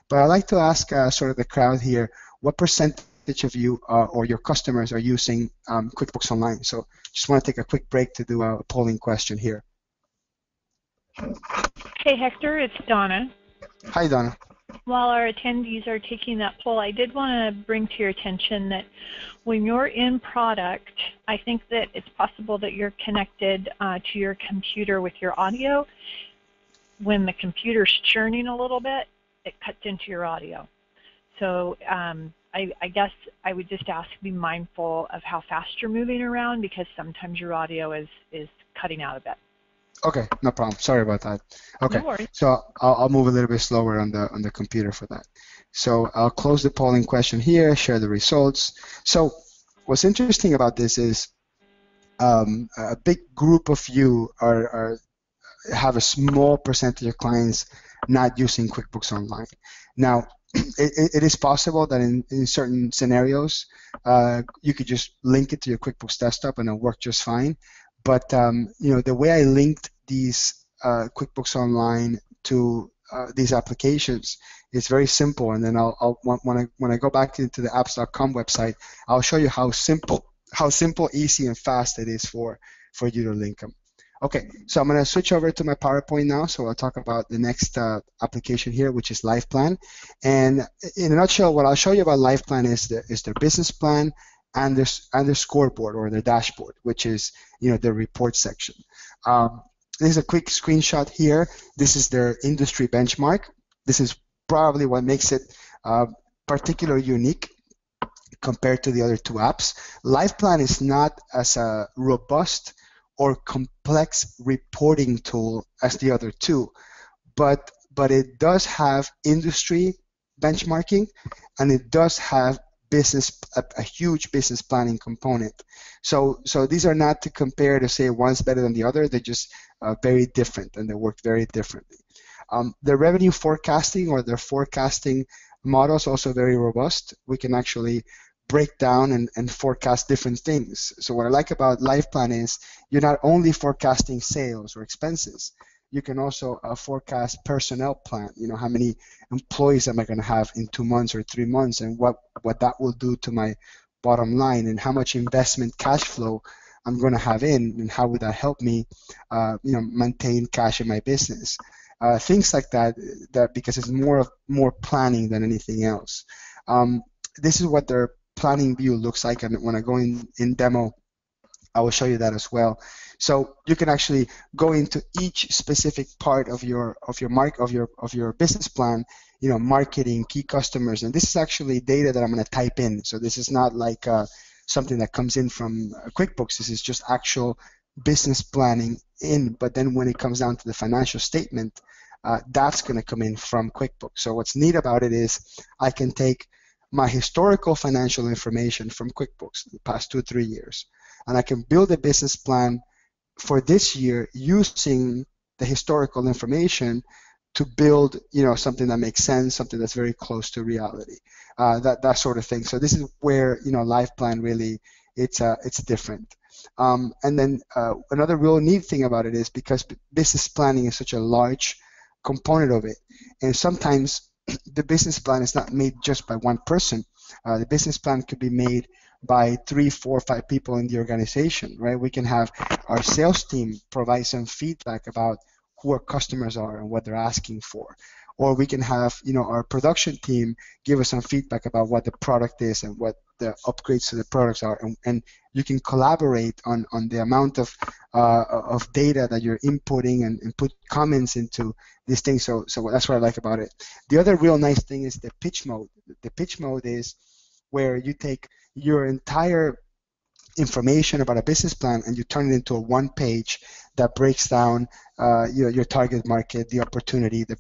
Speaker 1: But I'd like to ask sort of the crowd here, what percentage of you or your customers are using QuickBooks Online? So just want to take a quick break to do a polling question here.
Speaker 2: Hey, Hector, it's Donna.
Speaker 1: Hi, Donna.
Speaker 2: While our attendees are taking that poll, I did want to bring to your attention that when you're in product, I think that it's possible that you're connected to your computer with your audio. When the computer's churning a little bit, it cuts into your audio. So I guess I would just ask to be mindful of how fast you're moving around, because sometimes your audio is cutting out a bit.
Speaker 1: Okay, no problem. Sorry about that. Okay,
Speaker 2: no worries.
Speaker 1: So I'll move a little bit slower on the computer for that. So I'll close the polling question here, share the results. So what's interesting about this is a big group of you have a small percentage of clients not using QuickBooks Online. Now, it is possible that in certain scenarios you could just link it to your QuickBooks desktop and it'll work just fine. But the way I linked these QuickBooks Online to these applications is very simple. And then when I go back into the apps.com website, I'll show you how simple, easy, and fast it is for you to link them. Okay, so I'm going to switch over to my PowerPoint now. So I'll talk about the next application here, which is LivePlan. And in a nutshell, what I'll show you about LivePlan is their business plan and the scoreboard or the dashboard, which is the report section. This is a quick screenshot here. This is their industry benchmark. This is probably what makes it particularly unique compared to the other two apps. LivePlan is not as a robust or complex reporting tool as the other two, but it does have industry benchmarking, and it does have a huge business planning component. So these are not to compare to say one's better than the other. They're just very different, and they work very differently. The revenue forecasting or their forecasting model is also very robust. We can actually break down and forecast different things. So what I like about LivePlan is you're not only forecasting sales or expenses, you can also forecast personnel plan. How many employees am I going to have in 2 months or 3 months, and what that will do to my bottom line, and how much investment cash flow I'm going to have in, and how would that help me, maintain cash in my business. Things like that because it's more planning than anything else. This is what their planning view looks like, and when I go in demo, I will show you that as well. So you can actually go into each specific part of your business plan marketing, key customers, and this is actually data that I'm going to type in. So this is not like something that comes in from QuickBooks. This is just actual business planning in, but then when it comes down to the financial statement, that's going to come in from QuickBooks. So what's neat about it is I can take my historical financial information from QuickBooks the past 2-3 years, and I can build a business plan for this year using the historical information to build, something that makes sense, something that's very close to reality, that sort of thing. So this is where, LivePlan really, it's different. And then another real neat thing about it is because business planning is such a large component of it, and sometimes the business plan is not made just by one person. The business plan could be made by 3, 4, 5 people in the organization, right? We can have our sales team provide some feedback about who our customers are and what they're asking for. Or we can have, our production team give us some feedback about what the product is and what the upgrades to the products are. And you can collaborate on the amount of data that you're inputting and put comments into these things. So that's what I like about it. The other real nice thing is the pitch mode. The pitch mode is where you take your entire information about a business plan and you turn it into a one page that breaks down your target market, the opportunity, the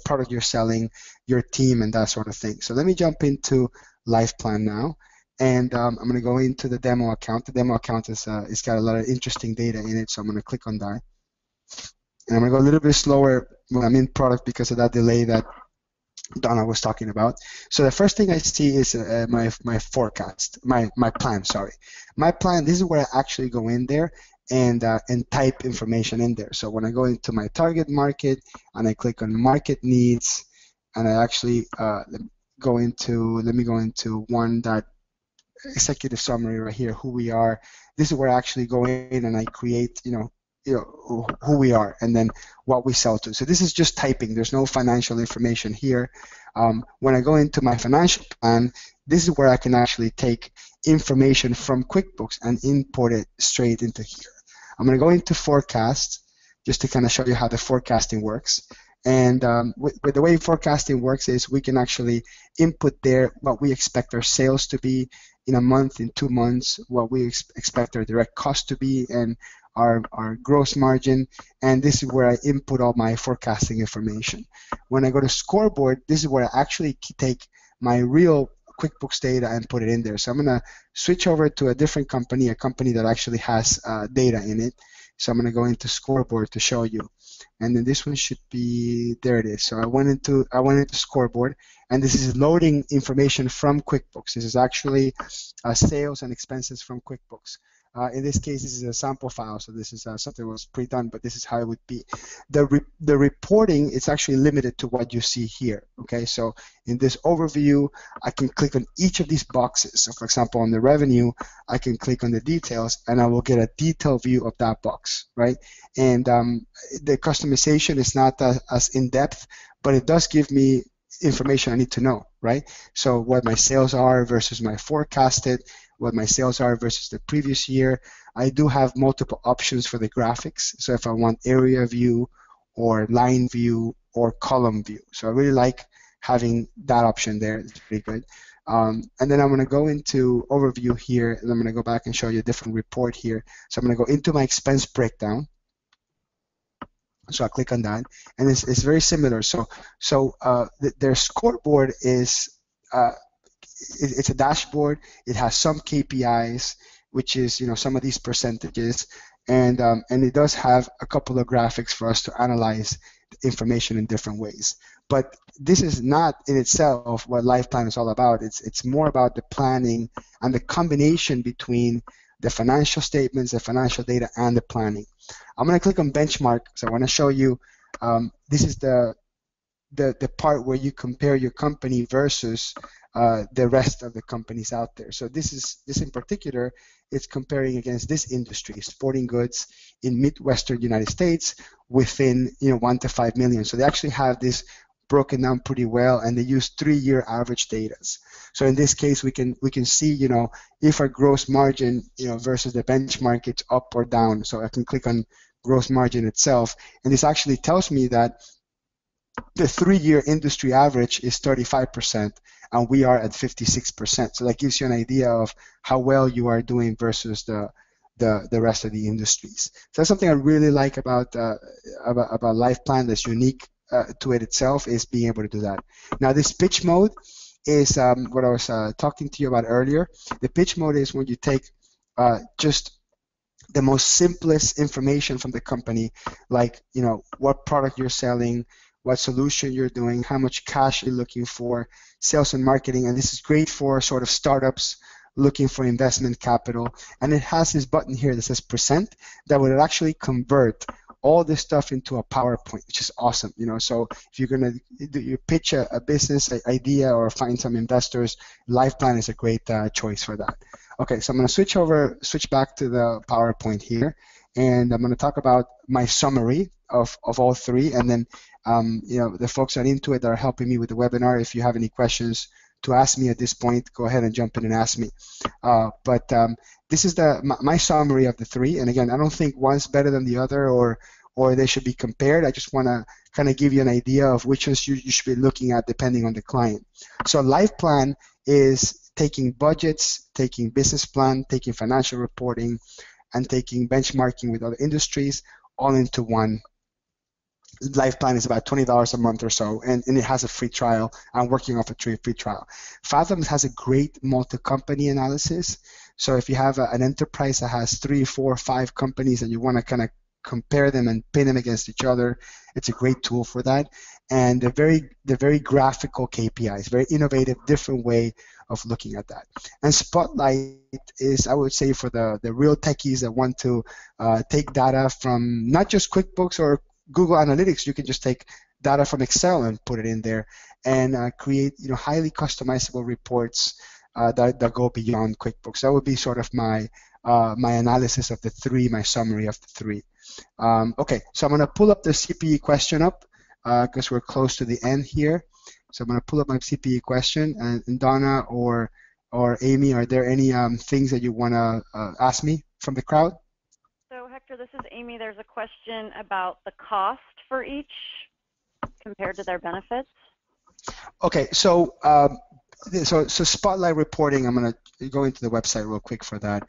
Speaker 1: product you're selling, your team, and that sort of thing. So let me jump into LivePlan now, and I'm going to go into the demo account. The demo account is it's got a lot of interesting data in it, so I'm going to click on that. And I'm going to go a little bit slower when I'm in product because of that delay that Donna was talking about. So the first thing I see is my forecast, my plan. Sorry, my plan. This is where I actually go in there and type information in there. So when I go into my target market and I click on market needs, and I actually let me go into one that executive summary right here, who we are. This is where I actually go in and I create who we are and then what we sell to. So this is just typing. There's no financial information here. When I go into my financial plan, this is where I can actually take information from QuickBooks and import it straight into here. I'm going to go into forecast just to kind of show you how the forecasting works. And with the way forecasting works is we can actually input there what we expect our sales to be in a month, in 2 months, what we expect our direct cost to be, and our gross margin, and this is where I input all my forecasting information. When I go to scoreboard, this is where I actually take my real QuickBooks data and put it in there. So I'm going to switch over to a different company, a company that actually has data in it. So I'm going to go into scoreboard to show you. And then this one should be, there it is. So I went into scoreboard, and this is loading information from QuickBooks. This is actually sales and expenses from QuickBooks. In this case, this is a sample file, so this is something that was pre-done, but this is how it would be. The reporting is actually limited to what you see here, okay? So in this overview, I can click on each of these boxes. So for example, on the revenue, I can click on the details, and I will get a detailed view of that box, right? And the customization is not as in-depth, but it does give me information I need to know, right? So what my sales are versus my forecasted, what my sales are versus the previous year. I do have multiple options for the graphics. So if I want area view or line view or column view. So I really like having that option there. It's pretty good. And then I'm going to go into overview here, and I'm going to go back and show you a different report here. So I'm going to go into my expense breakdown. So I click on that, and it's very similar. So their scoreboard is it's a dashboard. It has some KPIs, which is some of these percentages, and it does have a couple of graphics for us to analyze the information in different ways. But this is not in itself what LivePlan is all about. It's more about the planning and the combination between the financial statements, the financial data, and the planning. I'm going to click on benchmark, so I want to show you. This is the part where you compare your company versus the rest of the companies out there. So this in particular, it's comparing against this industry, sporting goods in Midwestern United States within 1 to 5 million. So they actually have this broken down pretty well, and they use 3-year average data. So in this case, we can see if our gross margin versus the benchmark, it's up or down. So I can click on gross margin itself, and this actually tells me that the 3-year industry average is 35%, and we are at 56%. So that gives you an idea of how well you are doing versus the rest of the industries. So that's something I really like about LivePlan that's unique to it itself, is being able to do that. Now this pitch mode is what I was talking to you about earlier. The pitch mode is when you take just the most simplest information from the company, like what product you're selling, what solution you're doing, how much cash you're looking for, sales and marketing, and this is great for sort of startups looking for investment capital. And it has this button here that says present that will actually convert all this stuff into a PowerPoint, which is awesome. So if you're gonna you pitch a business idea or find some investors, LivePlan is a great choice for that. Okay, so I'm gonna switch back to the PowerPoint here, and I'm gonna talk about my summary of all three, and then the folks at Intuit that are helping me with the webinar, if you have any questions to ask me at this point, go ahead and jump in and ask me. But this is my summary of the three, and again, I don't think one's better than the other or they should be compared. I just want to kind of give you an idea of which ones you should be looking at depending on the client. So LivePlan is taking budgets, taking business plan, taking financial reporting, and taking benchmarking with other industries all into one. LivePlan is about $20 a month or so, and it has a free trial. I'm working off a free trial. Fathom has a great multi-company analysis. So if you have an enterprise that has 3, 4, 5 companies and you want to kind of compare them and pin them against each other, it's a great tool for that. And they're very graphical KPIs, very innovative, different way of looking at that. And Spotlight is, I would say, for the real techies that want to take data from not just QuickBooks or Google Analytics. You can just take data from Excel and put it in there and create highly customizable reports that go beyond QuickBooks. That would be sort of my analysis of the three, my summary of the three. Okay, so I'm going to pull up the CPE question up because we're close to the end here. So I'm going to pull up my CPE question, and Donna or Amy, are there any things that you want to ask me from the crowd?
Speaker 3: So Hector, this is Amy. There's a question about the cost for each compared to their benefits. Okay,
Speaker 1: so Spotlight reporting, I'm going to go into the website real quick for that.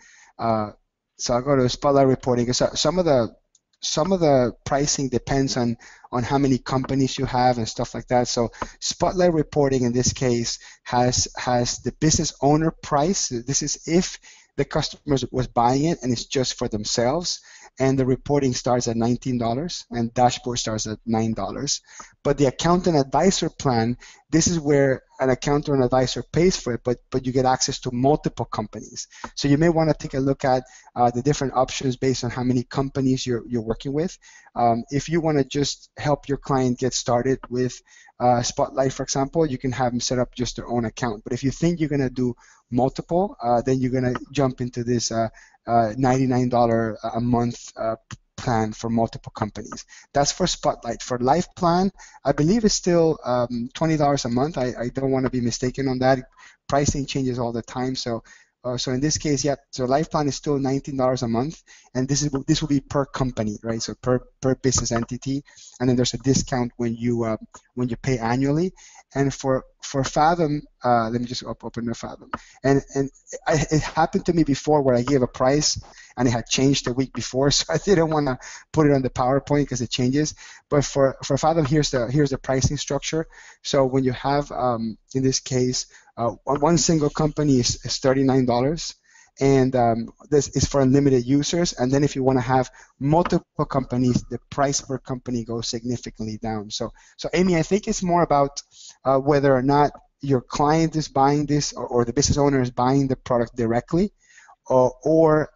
Speaker 1: So I'll go to Spotlight reporting. So some of the pricing depends on how many companies you have and stuff like that. So Spotlight reporting in this case has the business owner price. This is if the customer was buying it and it's just for themselves, and the reporting starts at $19 and dashboard starts at $9. But the accountant advisor plan, this is where an accountant and advisor pays for it, but you get access to multiple companies. So you may want to take a look at the different options based on how many companies you're working with. If you want to just help your client get started with Spotlight, for example, you can have them set up just their own account. But if you think you're going to do multiple, then you're going to jump into this $99 a month plan for multiple companies. That's for Spotlight. For LivePlan, I believe it's still $20 a month. I don't want to be mistaken on that. Pricing changes all the time. So in this case, yeah, so LivePlan is still $19 a month, and this will be per company, right? So per business entity, and then there's a discount when you pay annually. And for Fathom, let me just open the Fathom. And it happened to me before where I gave a price and it had changed the week before, so I didn't want to put it on the PowerPoint because it changes. But for Fathom, here's the pricing structure. So when you have, in this case, one single company is $39, and this is for unlimited users. And then if you want to have multiple companies, the price per company goes significantly down. So Amy, I think it's more about whether or not your client is buying this or the business owner is buying the product directly, or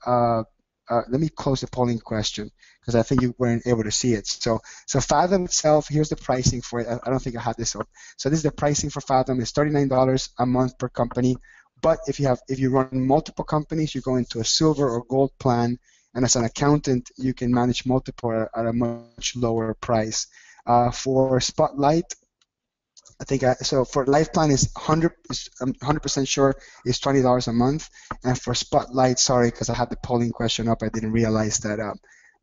Speaker 1: let me close the polling question because I think you weren't able to see it. So Fathom itself, here's the pricing for it. I don't think I had this up. So this is the pricing for Fathom. It's $39 a month per company. But if you run multiple companies, you go into a silver or gold plan, and as an accountant, you can manage multiple at a much lower price. For Spotlight, I think so. For LivePlan is 100% sure is $20 a month, and for Spotlight, sorry, because I had the polling question up, I didn't realize that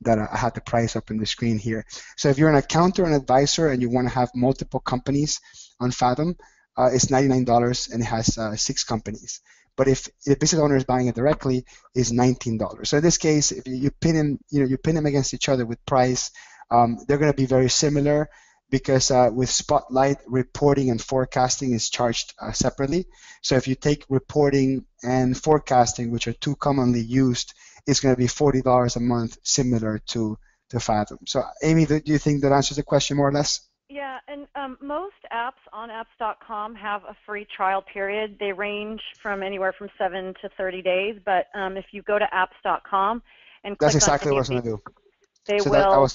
Speaker 1: that I had the price up in the screen here. So if you're an accountant or an advisor and you want to have multiple companies on Fathom, it's $99 and it has 6 companies. But if the business owner is buying it directly, it's $19. So in this case, if you pin them, you pin them against each other with price, they're going to be very similar, because with Spotlight, reporting and forecasting is charged separately. So if you take reporting and forecasting, which are 2 commonly used, it's going to be $40 a month, similar to Fathom. So Amy, do you think that answers the question more or less?
Speaker 3: Yeah, and most apps on apps.com have a free trial period. They range from anywhere from 7 to 30 days, but if you go to apps.com and click
Speaker 1: That's exactly
Speaker 3: on
Speaker 1: what I was going to do.
Speaker 3: They
Speaker 1: so
Speaker 3: will,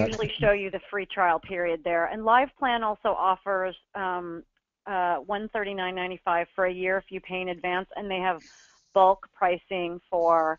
Speaker 1: usually
Speaker 3: show you the free trial period there. And LivePlan also offers $139.95 for a year if you pay in advance, and they have bulk pricing for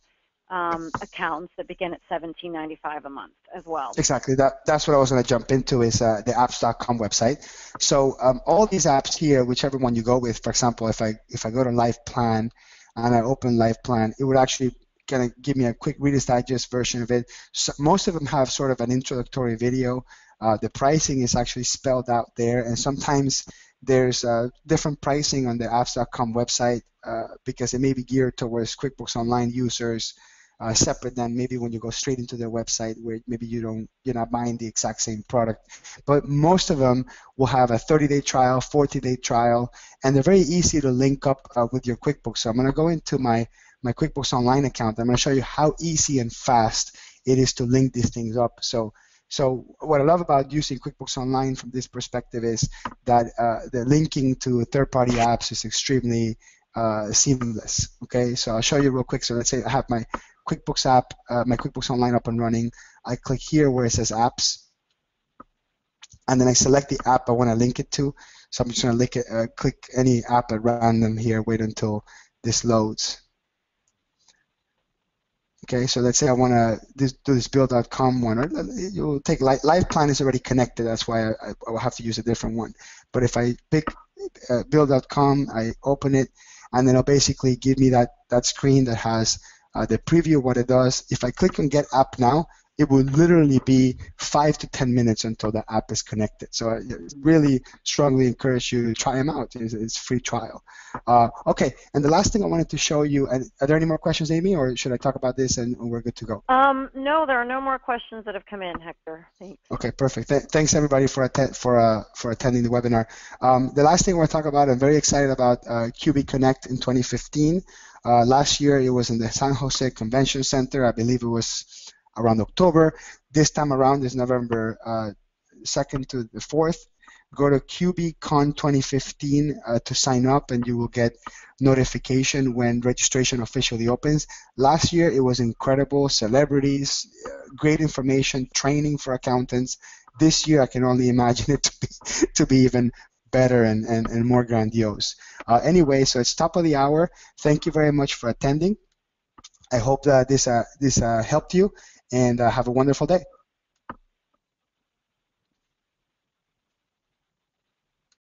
Speaker 3: accounts that begin at $17.95 a month as well.
Speaker 1: Exactly. That's what I was going to jump into, is the apps.com website. So all these apps here, whichever one you go with, for example, if I go to LivePlan and I open LivePlan, it would actually kind of give me a quick Reader's Digest version of it. So most of them have sort of an introductory video. The pricing is actually spelled out there, and sometimes there's different pricing on the apps.com website because it may be geared towards QuickBooks Online users, separate than maybe when you go straight into their website where maybe you're not buying the exact same product. But most of them will have a 30-day trial, 40-day trial, and they're very easy to link up with your QuickBooks. So I'm going to go into my QuickBooks Online account. I'm going to show you how easy and fast it is to link these things up. So what I love about using QuickBooks Online from this perspective is that the linking to third-party apps is extremely seamless. Okay, so I'll show you real quick. So let's say I have my QuickBooks app, my QuickBooks Online up and running. I click here where it says apps, and then I select the app I want to link it to. So I'm just going to click any app at random here, wait until this loads. Okay, so let's say I want to do this Bill.com one, or you'll take LivePlan is already connected, that's why I will have to use a different one. But if I pick Bill.com, I open it, and then it'll basically give me that screen that has the preview of what it does. If I click on Get App Now, it will literally be 5 to 10 minutes until the app is connected. So I really strongly encourage you to try them out. It's free trial. Okay, and the last thing I wanted to show you, and are there any more questions, Amy, or should I talk about this and we're good to go?
Speaker 3: No, there are no more questions that have come in, Hector. Thanks.
Speaker 1: Okay, perfect. Thanks everybody for attending the webinar. The last thing we're talking about, I'm very excited about QB Connect in 2015. Last year it was in the San Jose Convention Center. I believe it was around October. This time around is November 2nd to the 4th. Go to QBCon 2015 to sign up, and you will get notification when registration officially opens. Last year it was incredible, celebrities, great information, training for accountants. This year I can only imagine it to be even better and more grandiose. Anyway, so it's top of the hour. Thank you very much for attending. I hope that this helped you, and have a wonderful day.